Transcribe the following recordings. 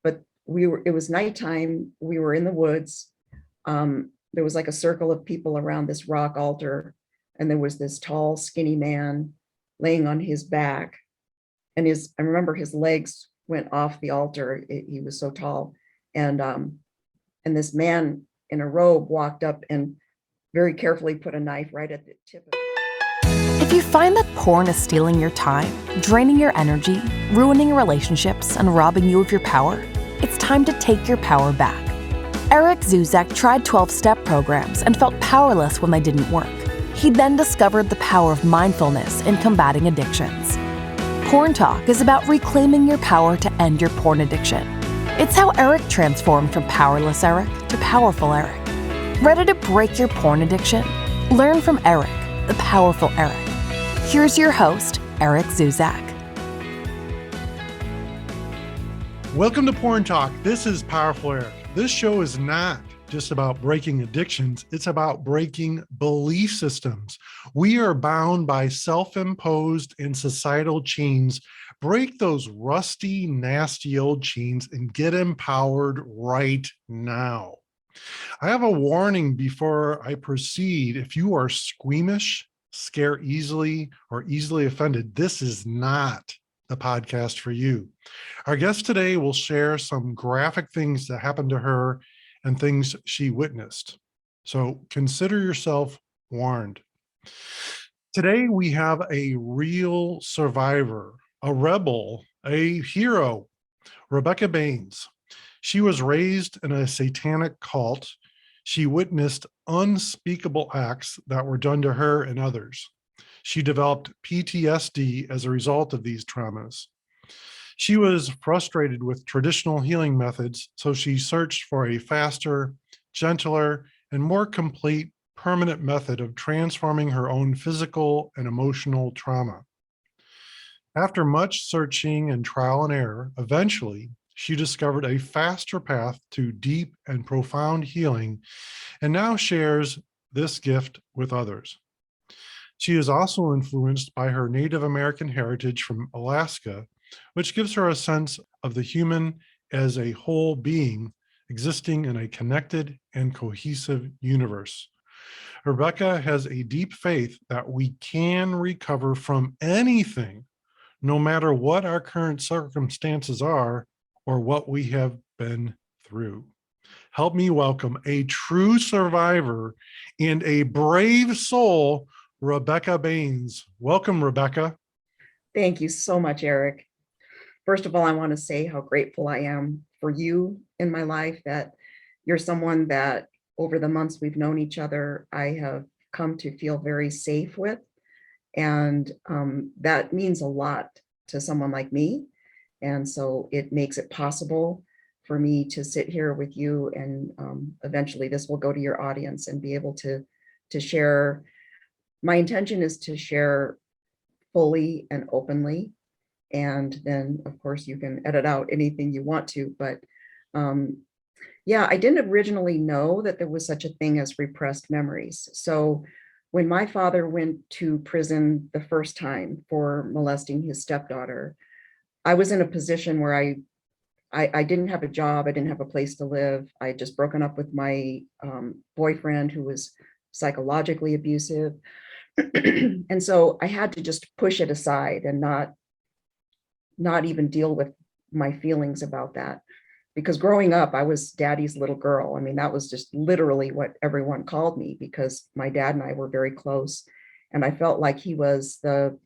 but it was nighttime. We were in the woods. There was like a circle of people around this rock altar, and there was this tall, skinny man laying on his back. And I remember his legs went off the altar. He was so tall. And this man in a robe walked up and very carefully put a knife right at the tip of it. If you find that porn is stealing your time, draining your energy, ruining relationships, and robbing you of your power, it's time to take your power back. Eric Zuzak tried 12-step programs and felt powerless when they didn't work. He then discovered the power of mindfulness in combating addictions. Porn Talk is about reclaiming your power to end your porn addiction. It's how Eric transformed from powerless Eric to powerful Eric. Ready to break your porn addiction? Learn from Eric, the powerful Eric. Here's your host, Eric Zuzak. Welcome to Porn Talk. This is Powerful Eric. This show is not just about breaking addictions. It's about breaking belief systems. We are bound by self-imposed and societal chains. Break those rusty, nasty old chains and get empowered right now. I have a warning before I proceed. If you are squeamish, scare easily, or easily offended, this is not the podcast for you. Our guest today will share some graphic things that happened to her and things she witnessed. So consider yourself warned. Today we have a real survivor, a rebel, a hero, Rebecca Baines. She was raised in a satanic cult. She witnessed unspeakable acts that were done to her and others. She developed PTSD as a result of these traumas. She was frustrated with traditional healing methods, so she searched for a faster, gentler, and more complete, permanent method of transforming her own physical and emotional trauma. After much searching and trial and error, eventually, she discovered a faster path to deep and profound healing, and now shares this gift with others. She is also influenced by her Native American heritage from Alaska, which gives her a sense of the human as a whole being existing in a connected and cohesive universe. Rebecca has a deep faith that we can recover from anything, no matter what our current circumstances are or what we have been through. Help me welcome a true survivor and a brave soul, Rebecca Baines. Welcome, Rebecca. Thank you so much, Eric. First of all, I want to say how grateful I am for you in my life, that you're someone that over the months we've known each other, I have come to feel very safe with. And that means a lot to someone like me. And so it makes it possible for me to sit here with you, and eventually this will go to your audience and be able to share. My intention is to share fully and openly, and then of course you can edit out anything you want to, but yeah, I didn't originally know that there was such a thing as repressed memories. So when my father went to prison the first time for molesting his stepdaughter, I was in a position where I didn't have a job, I didn't have a place to live. I had just broken up with my boyfriend, who was psychologically abusive. And so I had to just push it aside and not even deal with my feelings about that. Because growing up, I was daddy's little girl. I mean, that was just literally what everyone called me, because my dad and I were very close. And I felt like he was the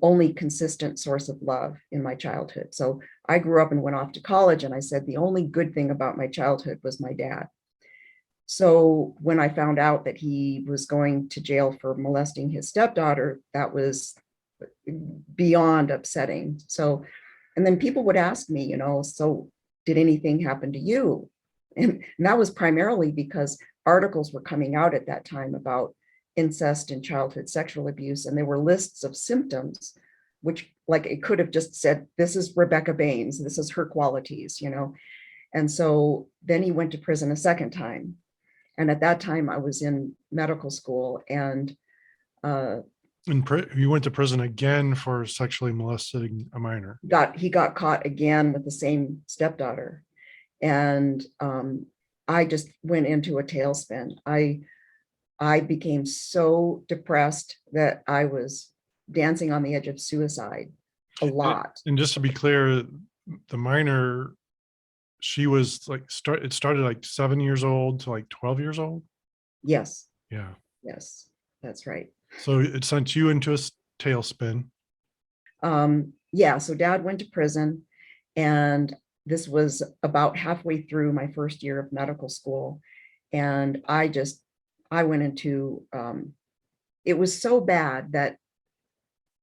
only consistent source of love in my childhood. So I grew up and went off to college, and I said the only good thing about my childhood was my dad. So when I found out that he was going to jail for molesting his stepdaughter, that was beyond upsetting. So, and then people would ask me, so did anything happen to you? And that was primarily because articles were coming out at that time about incest and childhood sexual abuse. And there were lists of symptoms, which, like, it could have just said, this is Rebecca Baines, this is her qualities, And so then he went to prison a second time. And at that time I was in medical school, and He went to prison again for sexually molesting a minor. He got caught again with the same stepdaughter. And I just went into a tailspin. I became so depressed that I was dancing on the edge of suicide a lot. And just to be clear, the minor, she was like, it started like 7 years old to like 12 years old. Yes. Yeah. Yes, that's right. So it sent you into a tailspin. Yeah, so dad went to prison, and this was about halfway through my first year of medical school. And I went into, it was so bad that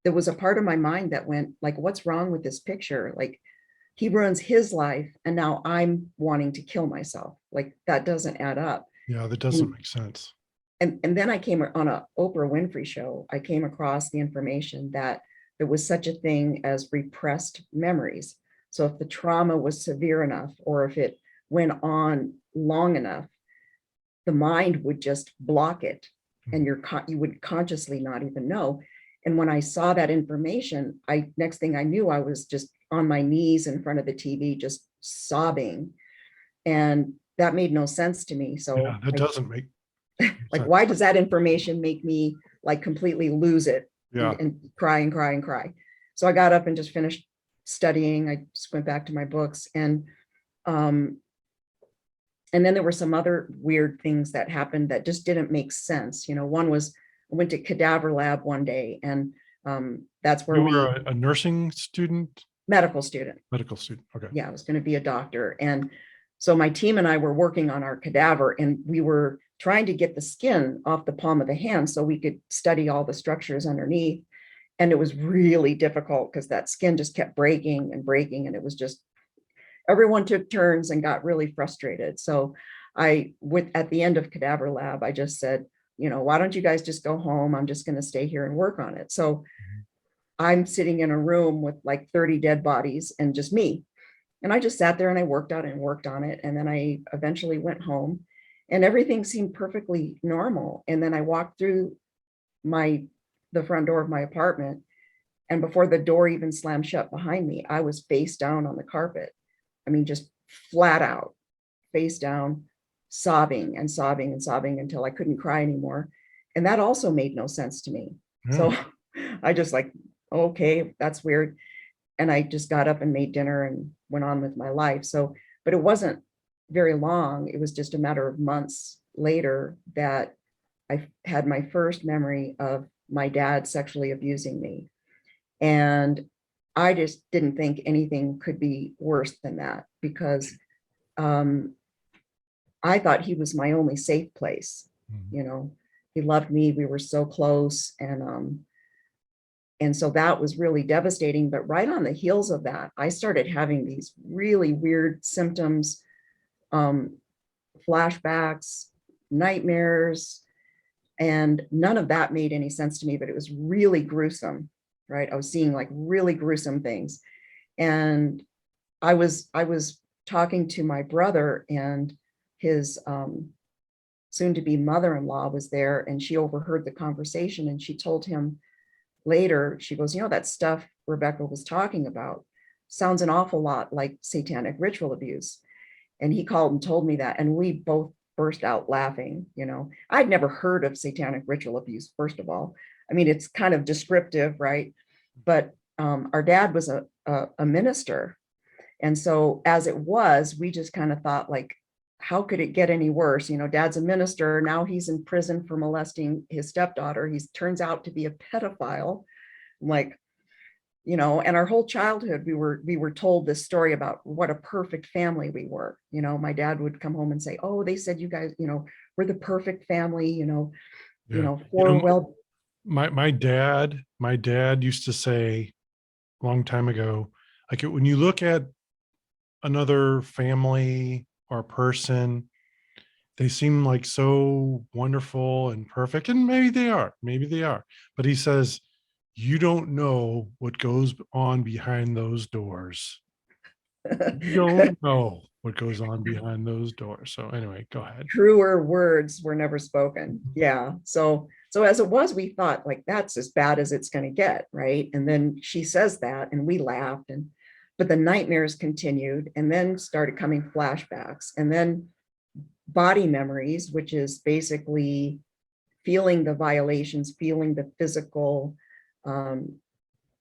there was a part of my mind that went like, what's wrong with this picture? Like, he ruins his life and now I'm wanting to kill myself. Like, that doesn't add up. Yeah, that doesn't make sense. And then I came on a Oprah Winfrey show. I came across the information that there was such a thing as repressed memories. So if the trauma was severe enough, or if it went on long enough, the mind would just block it, and you would consciously not even know. And when I saw that information, next thing I knew, I was just on my knees in front of the TV, just sobbing. And that made no sense to me. So yeah, that doesn't make like, why does that information make me like completely lose it? Yeah. And cry and cry and cry. So I got up and just finished studying. I just went back to my books, and then there were some other weird things that happened that just didn't make sense. One was, I went to cadaver lab one day, and that's where you were a nursing student? Medical student. Medical student. Okay. Yeah, I was going to be a doctor. And so my team and I were working on our cadaver, and we were trying to get the skin off the palm of the hand so we could study all the structures underneath. And it was really difficult because that skin just kept breaking and breaking. And it was just, everyone took turns and got really frustrated. So at the end of cadaver lab, I just said, why don't you guys just go home? I'm just going to stay here and work on it. So I'm sitting in a room with like 30 dead bodies and just me. And I just sat there and I worked on it. And then I eventually went home, and everything seemed perfectly normal. And then I walked through the front door of my apartment, and before the door even slammed shut behind me, I was face down on the carpet. I mean, just flat out, face down, sobbing and sobbing and sobbing until I couldn't cry anymore. And that also made no sense to me. Yeah. So I just like, okay, that's weird. And I just got up and made dinner and went on with my life. So, but it wasn't very long. It was just a matter of months later that I had my first memory of my dad sexually abusing me. And I just didn't think anything could be worse than that, because I thought he was my only safe place. He loved me. We were so close. And so that was really devastating. But right on the heels of that, I started having these really weird symptoms, flashbacks, nightmares, and none of that made any sense to me, but it was really gruesome, right? I was seeing like really gruesome things. And I was talking to my brother, and his soon-to-be mother-in-law was there, and she overheard the conversation, and she told him later, she goes, that stuff Rebecca was talking about sounds an awful lot like satanic ritual abuse. And he called and told me that, and we both burst out laughing. I'd never heard of satanic ritual abuse, first of all. I mean, it's kind of descriptive, right? But our dad was a minister. And so as it was, we just kind of thought, like, how could it get any worse? Dad's a minister. Now he's in prison for molesting his stepdaughter. He turns out to be a pedophile. Like, and our whole childhood, we were told this story about what a perfect family we were. My dad would come home and say, oh, they said you guys, we're the perfect family, well. My dad used to say a long time ago, like, when you look at another family or person, they seem like so wonderful and perfect, and maybe they are, but he says, you don't know what goes on behind those doors. You don't know. what goes on behind those doors. So anyway, go ahead. Truer words were never spoken. Yeah. So as it was, we thought like, that's as bad as it's going to get, right? And then she says that and we laughed, but the nightmares continued, and then started coming flashbacks, and then body memories, which is basically feeling the violations, feeling the physical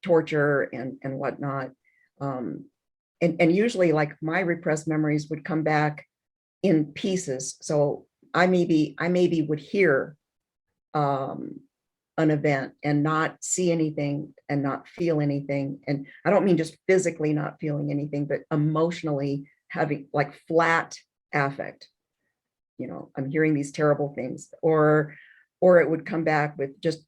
torture and whatnot. And usually like my repressed memories would come back in pieces. So I maybe would hear an event and not see anything and not feel anything. And I don't mean just physically not feeling anything, but emotionally having like flat affect. I'm hearing these terrible things, or it would come back with just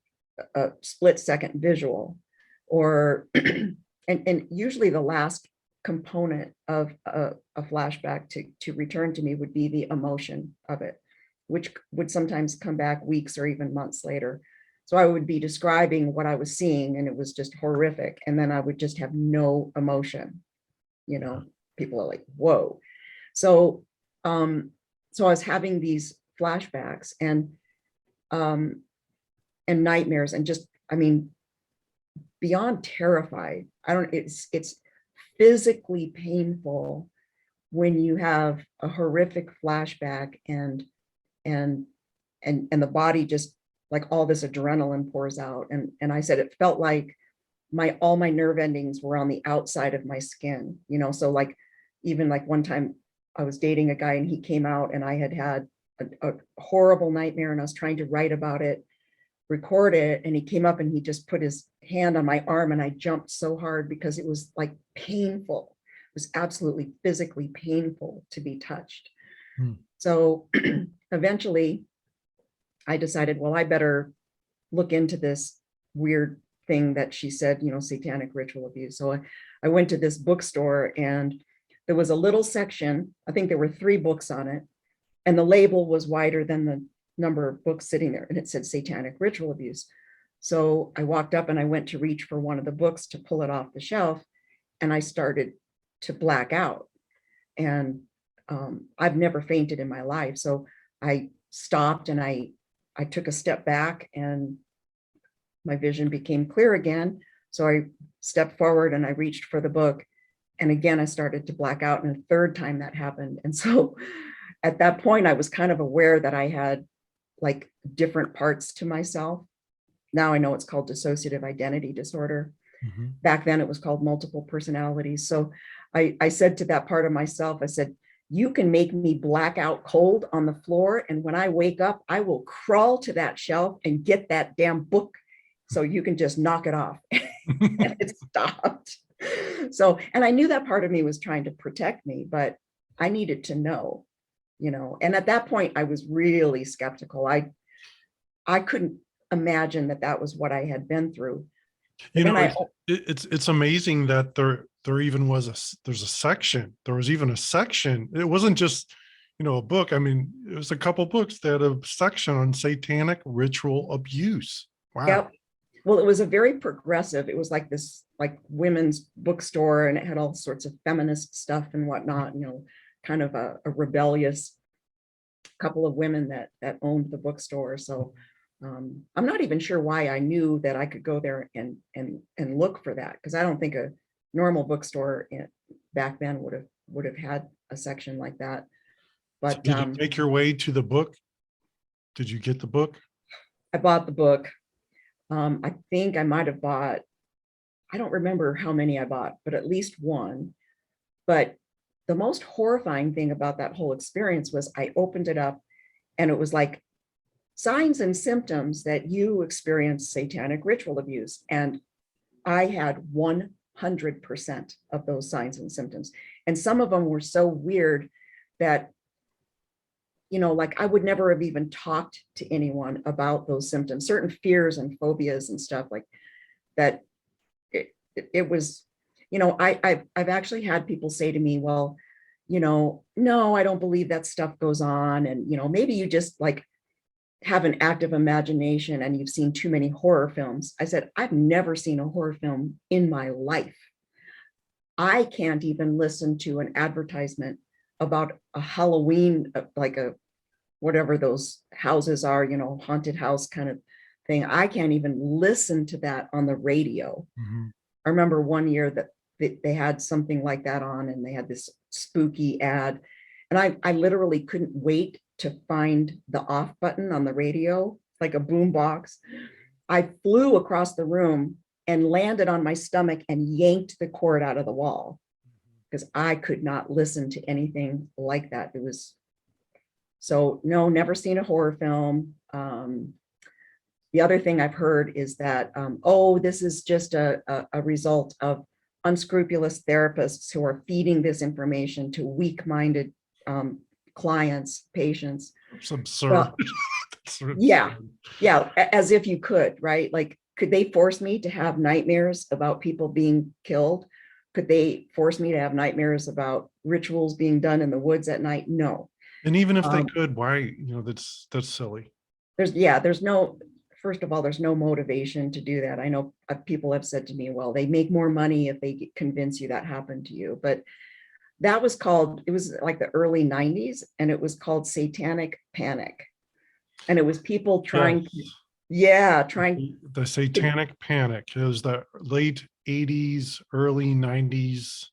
a split second visual, or and usually the last component of a flashback to return to me would be the emotion of it, which would sometimes come back weeks or even months later. So I would be describing what I was seeing and it was just horrific, and then I would just have no emotion. People are like, whoa. So I was having these flashbacks and nightmares, and just, beyond terrified. It's physically painful when you have a horrific flashback and the body just like all this adrenaline pours out. And I said, it felt like all my nerve endings were on the outside of my skin, so like, even like one time I was dating a guy and he came out and I had a horrible nightmare and I was trying to write about it, record it, and he came up and he just put his hand on my arm and I jumped so hard because it was like painful. It was absolutely physically painful to be touched. So eventually I decided, well, I better look into this weird thing that she said, satanic ritual abuse. So I went to this bookstore and there was a little section, I think there were 3 books on it, and the label was wider than the number of books sitting there, and it said satanic ritual abuse. So I walked up and I went to reach for one of the books to pull it off the shelf, and I started to black out. And I've never fainted in my life. So I stopped and I took a step back and my vision became clear again. So I stepped forward and I reached for the book. And again, I started to black out, and a 3rd time that happened. And so at that point, I was kind of aware that I had like different parts to myself. Now I know it's called dissociative identity disorder. Mm-hmm. Back then it was called multiple personalities. So I said to that part of myself, I said, you can make me black out cold on the floor, and when I wake up, I will crawl to that shelf and get that damn book so you can just knock it off. And it stopped. So, and I knew that part of me was trying to protect me, but I needed to know, and at that point I was really skeptical. I couldn't imagine that was what I had been through. It's amazing that there even was there's a section. There was even a section. It wasn't just, a book. It was a couple books that had a section on satanic ritual abuse. Wow. Yep. Well, it was a very progressive, it was like this like women's bookstore, and it had all sorts of feminist stuff and whatnot, kind of a rebellious couple of women that owned the bookstore. So I'm not even sure why I knew that I could go there and look for that, because I don't think a normal bookstore back then would have had a section like that. But so did you take your way to the book? Did you get the book? I bought the book. I think I might have bought, I don't remember how many I bought, but at least one. But the most horrifying thing about that whole experience was I opened it up and it was like signs and symptoms that you experience satanic ritual abuse. And I had 100% of those signs and symptoms. And some of them were so weird that, like I would never have even talked to anyone about those symptoms, certain fears and phobias and stuff like that. It was, I've actually had people say to me, well, no, I don't believe that stuff goes on. And, maybe you just like have an active imagination and you've seen too many horror films. I said, I've never seen a horror film in my life. I can't even listen to an advertisement about a Halloween, like a, whatever those houses are, haunted house kind of thing. I can't even listen to that on the radio. Mhm. I remember one year that they had something like that on, and they had this spooky ad. And I literally couldn't wait to find the off button on the radio, like a boom box. I flew across the room and landed on my stomach and yanked the cord out of the wall because I could not listen to anything like that. It was so, no, never seen a horror film. The other thing I've heard is that, oh, this is just a result of unscrupulous therapists who are feeding this information to weak-minded clients, patients. It's absurd. Well, That's yeah, absurd. yeah, as if you could, right? Like, could they force me to have nightmares about people being killed? Could they force me to have nightmares about rituals being done in the woods at night? No. And even if they Um, could, why, that's silly. there's no, first of all, there's no motivation to do that. I know people have said to me, well, they make more money if they convince you that happened to you. But that was called, it was like the early 90s, and it was called Satanic Panic. And it was people trying, Yes. yeah, trying, The Satanic Panic. It was the late 80s, early 90s,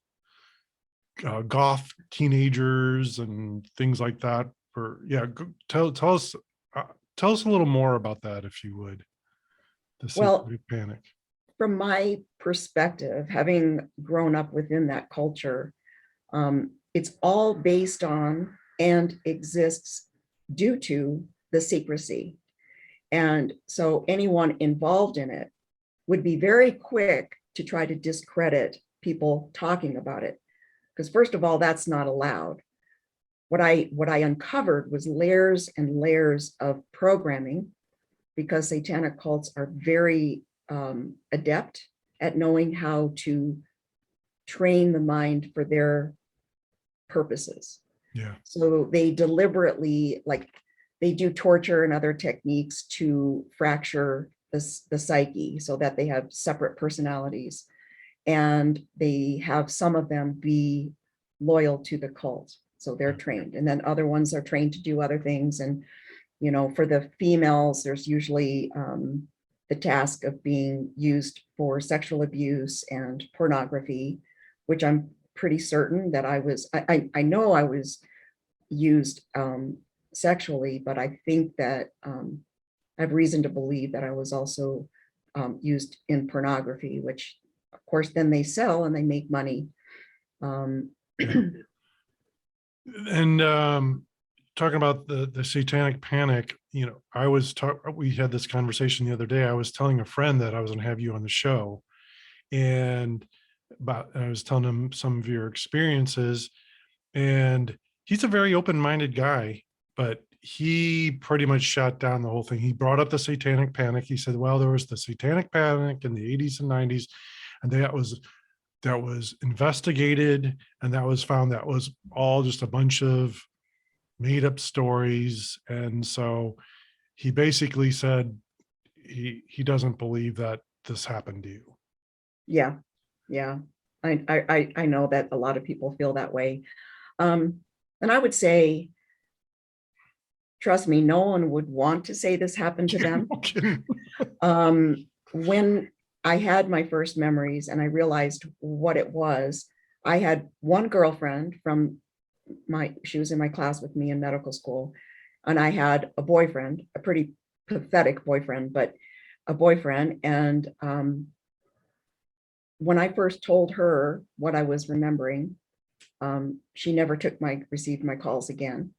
goth teenagers and things like that. Tell us a little more about that, if you would. The well, Satanic Panic. from my perspective, having grown up within that culture, it's all based on and exists due to the secrecy. And so anyone involved in it would be very quick to try to discredit people talking about it. Because first of all, that's not allowed. What I uncovered was layers and layers of programming, because satanic cults are very adept at knowing how to train the mind for their purposes. Yeah. So they deliberately, like, they do torture and other techniques to fracture the psyche so that they have separate personalities. And they have some of them be loyal to the cult. So they're trained. And then other ones are trained to do other things. And, for the females, there's usually the task of being used for sexual abuse and pornography, which I'm pretty certain that I know I was used sexually, but I think that I have reason to believe that I was also used in pornography, which of course then they sell and they make money. And talking about the Satanic Panic, we had this conversation the other day. I was telling a friend that I was going to have you on the show, and I was telling him some of your experiences, and he's a very open-minded guy, but he pretty much shut down the whole thing. He brought up the Satanic Panic. He said, well, there was the Satanic Panic in the 80s and 90s, and that was investigated, and that was found that was all just a bunch of made up stories. And so he basically said he doesn't believe that this happened to you. Yeah. I know that a lot of people feel that way. And I would say, trust me, no one would want to say this happened to them. When I had my first memories and I realized what it was, I had one girlfriend she was in my class with me in medical school, and I had a boyfriend, a pretty pathetic boyfriend, but a boyfriend. And when I first told her what I was remembering, she never received my calls again.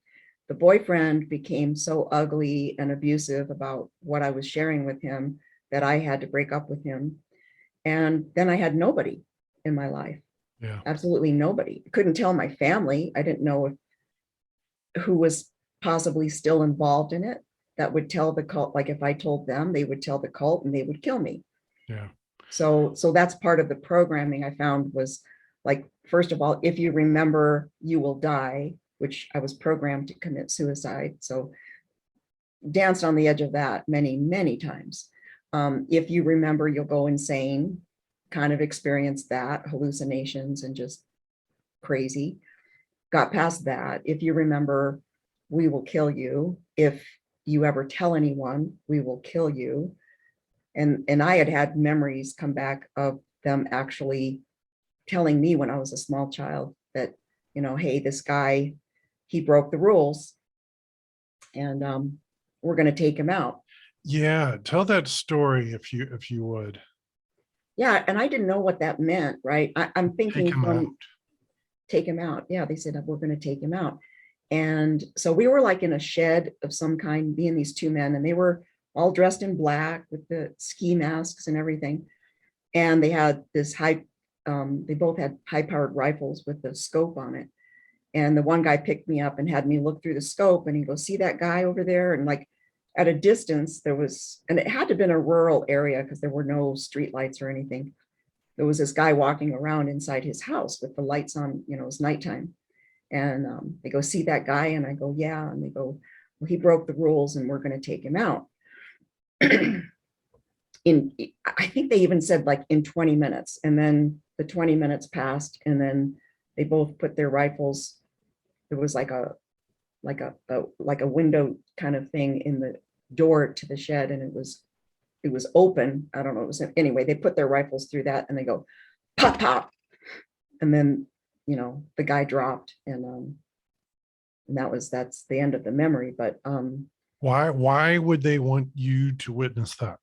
The boyfriend became so ugly and abusive about what I was sharing with him that I had to break up with him. And then I had nobody in my life. Yeah. Absolutely nobody. I couldn't tell my family. I didn't know who was possibly still involved in it that would tell the cult. Like, if I told them, they would tell the cult and they would kill me. Yeah. So that's part of the programming I found was, like, first of all, if you remember, you will die, which I was programmed to commit suicide. So danced on the edge of that many, many times. If you remember, you'll go insane, kind of experience that, hallucinations and just crazy. got past that. If you remember, we will kill you. If you ever tell anyone, we will kill you. And I had memories come back of them actually telling me when I was a small child that, hey, this guy, he broke the rules, and we're going to take him out. Yeah, tell that story if you would. Yeah, and I didn't know what that meant, right? I'm Take thinking him out. take him out. Yeah, they said we're going to take him out. And so we were like in a shed of some kind, me and these two men, and they were all dressed in black with the ski masks and everything. And they had this they both had high-powered rifles with the scope on it. And the one guy picked me up and had me look through the scope, and he goes, see that guy over there? And like at a distance, there was, and it had to have been a rural area because there were no street lights or anything. There was this guy walking around inside his house with the lights on, it was nighttime. And they go, see that guy? And I go, yeah. And they go, well, he broke the rules and we're going to take him out. I think they even said like in 20 minutes. And then the 20 minutes passed, and then they both put their rifles. There was like a window kind of thing in the door to the shed, and it was open. I don't know. It was, anyway, they put their rifles through that, and they go pop, pop. And then, the guy dropped, and that's the end of the memory. But Why would they want you to witness that?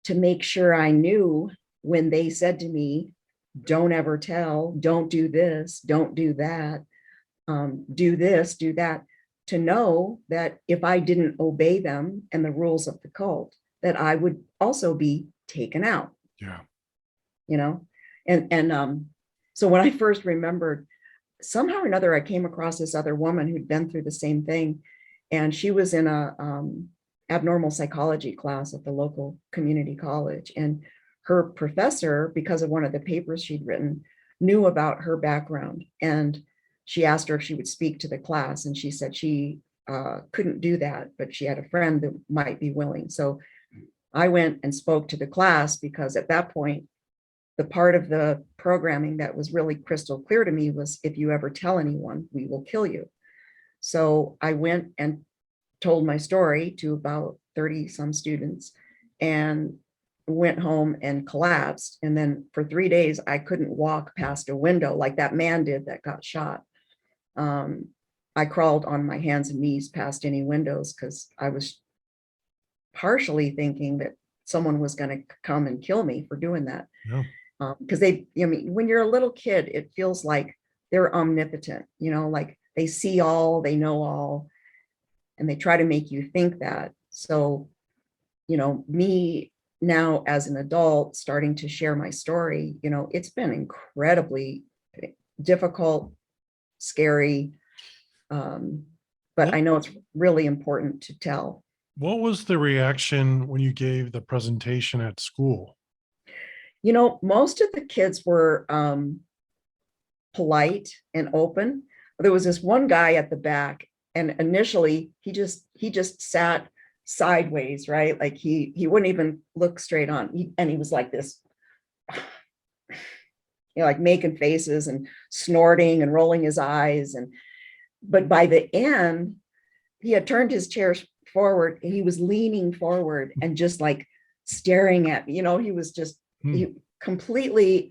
to make sure I knew when they said to me, don't ever tell, don't do this, don't do that, do this, do that, to know that if I didn't obey them and the rules of the cult, that I would also be taken out. Yeah. And so when I first remembered, somehow or another, I came across this other woman who'd been through the same thing. And she was in a abnormal psychology class at the local community college. And her professor, because of one of the papers she'd written, knew about her background. And she asked her if she would speak to the class. And she said she couldn't do that, but she had a friend that might be willing. So I went and spoke to the class, because at that point, the part of the programming that was really crystal clear to me was, if you ever tell anyone, we will kill you. So I went and told my story to about 30 some students, and went home and collapsed. And then for 3 days, I couldn't walk past a window like that man did that got shot. I crawled on my hands and knees past any windows, because I was partially thinking that someone was going to come and kill me for doing that. Yeah. Because when you're a little kid, it feels like they're omnipotent, like they see all, they know all, and they try to make you think that. So, me now as an adult starting to share my story, it's been incredibly difficult, scary, but I know it's really important to tell. What was the reaction when you gave the presentation at school? Most of the kids were polite and open. There was this one guy at the back, and initially he just sat sideways, right? Like he wouldn't even look straight on. And he was like this, like making faces and snorting and rolling his eyes. But by the end, he had turned his chair forward, and he was leaning forward and just like staring at me. He was just, he completely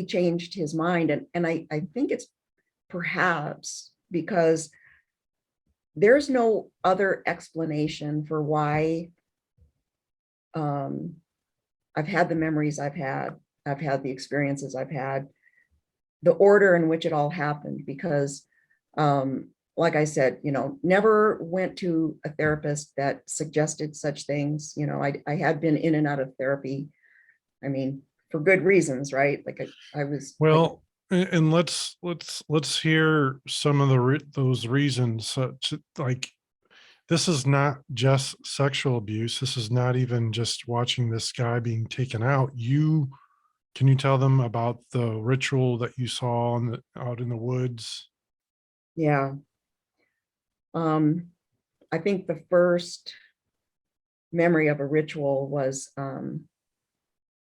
changed his mind. And I think it's perhaps because there's no other explanation for why I've had the memories I've had the experiences I've had, the order in which it all happened, because like I said, never went to a therapist that suggested such things. I had been in and out of therapy, for good reasons, right? Like I was, well, and let's hear some of those reasons. Like, this is not just sexual abuse. This is not even just watching this guy being taken out. Can you tell them about the ritual that you saw out in the woods? yeah. I think the first memory of a ritual was, and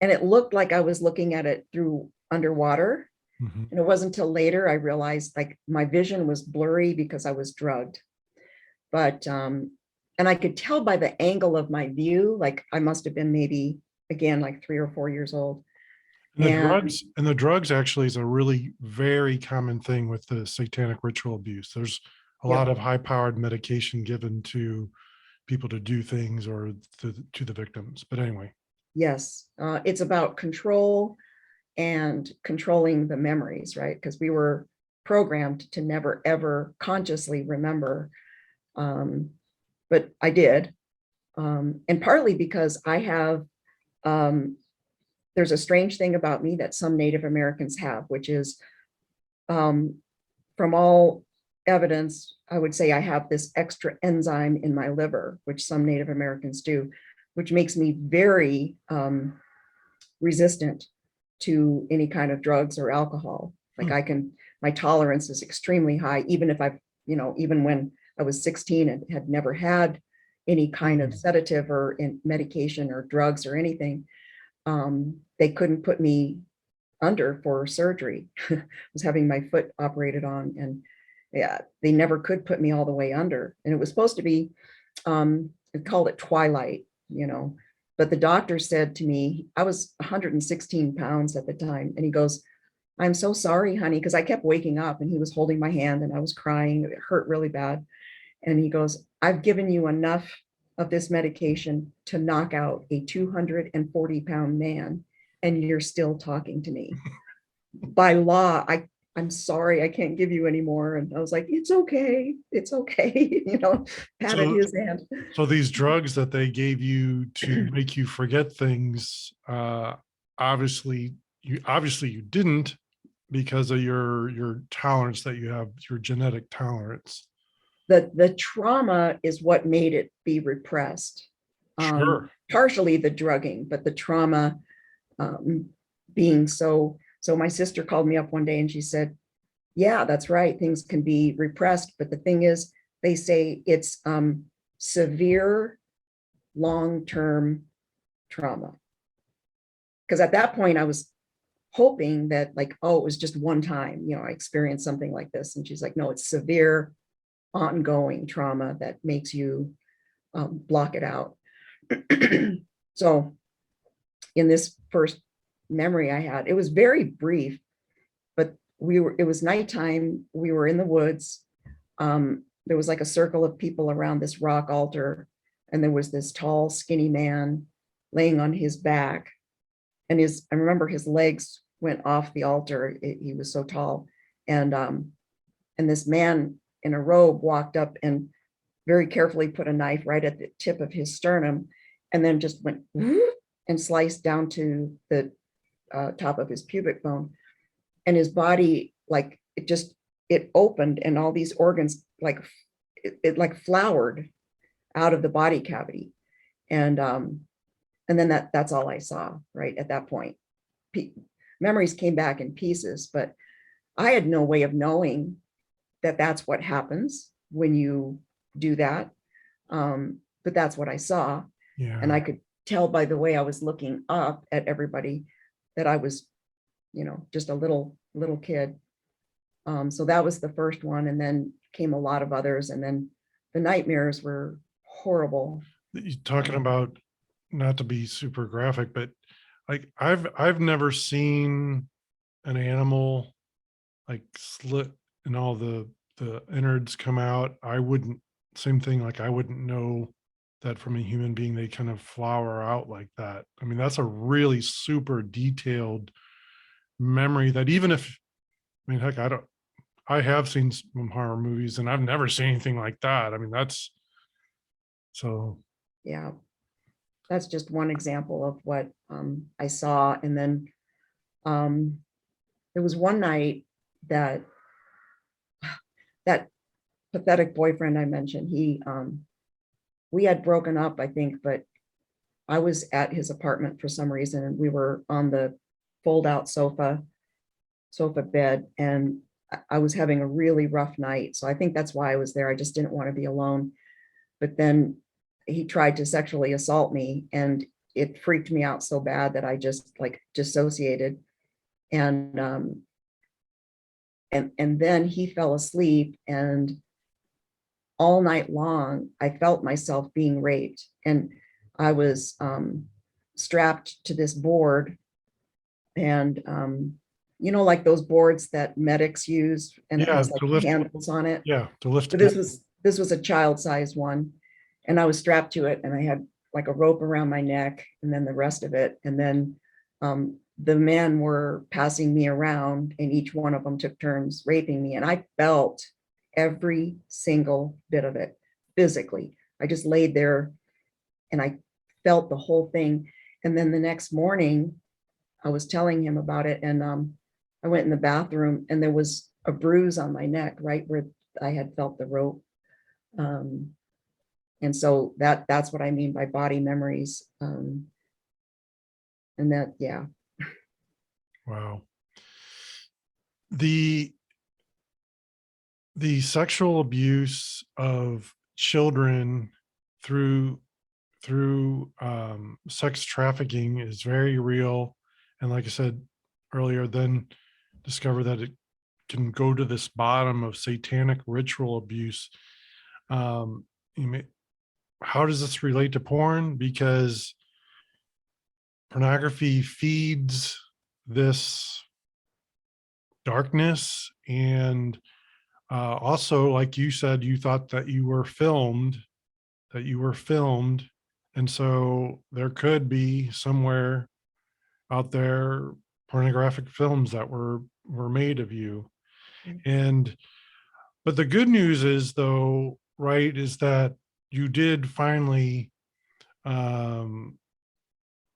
it looked like I was looking at it through underwater. Mhm. And it wasn't until later I realized like my vision was blurry because I was drugged. But and I could tell by the angle of my view, like I must have been maybe again like 3 or 4 years old. And And the drugs actually is a really very common thing with the satanic ritual abuse. There's a lot yep, of high-powered medication given to people to do things or to the victims. But anyway, yes, it's about control and controlling the memories, right? Because we were programmed to never ever consciously remember. Um, but I did. And partly because I have, there's a strange thing about me that some Native Americans have, which is um, from all evidence, I would say I have this extra enzyme in my liver, which some Native Americans do, which makes me very resistant to any kind of drugs or alcohol. Like my tolerance is extremely high, even if I've, even when I was 16 and had never had any kind of sedative or medication or drugs or anything. They couldn't put me under for surgery. I was having my foot operated on, and yeah, they never could put me all the way under. And it was supposed to be, they called it twilight, but the doctor said to me, I was 116 pounds at the time. And he goes, I'm so sorry, honey, because I kept waking up and he was holding my hand and I was crying. It hurt really bad. And he goes, I've given you enough of this medication to knock out a 240-pound man, and you're still talking to me. By law, I'm sorry, I can't give you any more. And I was like, it's okay. It's okay. Patted so his hand. so these drugs that they gave you to make you forget things, obviously you didn't, because of your tolerance that you have, your genetic tolerance. The trauma is what made it be repressed. Sure. Partially the drugging, but the trauma being so my sister called me up one day and she said, yeah, that's right, things can be repressed, but the thing is, they say it's severe long-term trauma. Because at that point I was hoping that like, oh, it was just one time, I experienced something like this. And she's like, no, it's severe ongoing trauma that makes you block it out. So in this first memory I had, it was very brief, but it was nighttime. We were in the woods. There was like a circle of people around this rock altar. And there was this tall, skinny man laying on his back. And I remember his legs went off the altar. He was so tall. And this man in a robe walked up and very carefully put a knife right at the tip of his sternum, and then just went and sliced down to the top of his pubic bone. And his body, like it opened, and all these organs, like it like flowered out of the body cavity. And then that's all I saw right at that point. Memories came back in pieces, but I had no way of knowing that that's what happens when you do that. But that's what I saw. Yeah. And I could tell by the way I was looking up at everybody that I was, just a little kid. So that was the first one. And then came a lot of others. And then the nightmares were horrible. You're talking about, not to be super graphic, but like I've never seen an animal like slit and all the innards come out. Same thing, like I wouldn't know that from a human being, they kind of flower out like that. I mean, that's a really super detailed memory that even if, I mean, heck, I have seen some horror movies and I've never seen anything like that. I mean, that's so. Yeah, that's just one example of what I saw. And then there was one night that pathetic boyfriend I mentioned, we had broken up, I think, but I was at his apartment for some reason, and we were on the fold-out sofa bed, and I was having a really rough night. So I think that's why I was there. I just didn't want to be alone. But then he tried to sexually assault me, and it freaked me out so bad that I just like dissociated. And And then he fell asleep, and all night long, I felt myself being raped. And I was strapped to this board, and like those boards that medics use, and it Yeah, has like to lift. handles on it. Yeah, to lift. But this was a child-sized one, and I was strapped to it, and I had like a rope around my neck, and then the rest of it. And then the men were passing me around, and each one of them took turns raping me, and I felt every single bit of it physically. I just laid there, and I felt the whole thing. And then the next morning, I was telling him about it, and I went in the bathroom, and there was a bruise on my neck, right where I had felt the rope. And so that's what I mean by body memories. And that, yeah. Wow. The sexual abuse of children through sex trafficking is very real. And like I said earlier, then discover that it can go to this bottom of satanic ritual abuse. How does this relate to porn? Because pornography feeds this darkness. And also, like you said, you thought that you were filmed. And so there could be somewhere out there pornographic films that were made of you. But the good news is, though, right, is that you did finally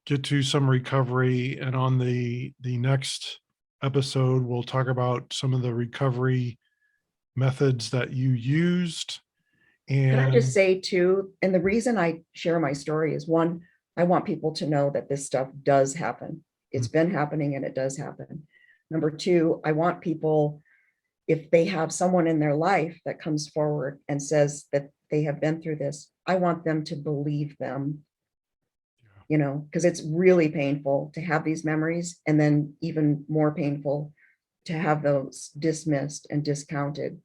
get to some recovery. And on the next episode, we'll talk about some of the recovery methods that you used. Can I And just say too, and the reason I share my story is, one, I want people to know that this stuff does happen. It's been happening, and it does happen. Number two, I want people, if they have someone in their life that comes forward and says that they have been through this, I want them to believe them, because it's really painful to have these memories, and then even more painful to have those dismissed and discounted.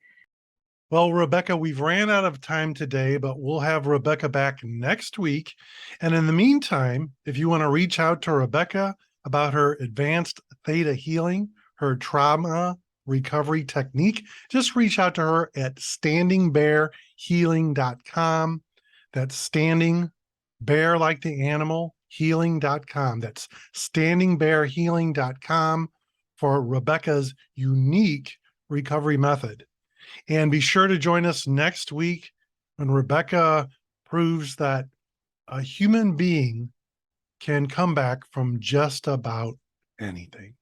well, Rebecca, we've ran out of time today, but we'll have Rebecca back next week. And in the meantime, if you want to reach out to Rebecca about her advanced theta healing, her trauma recovery technique, just reach out to her at standingbearhealing.com. That's standing bear like the animal, healing.com. That's standingbearhealing.com for Rebecca's unique recovery method. And be sure to join us next week when Rebecca proves that a human being can come back from just about anything.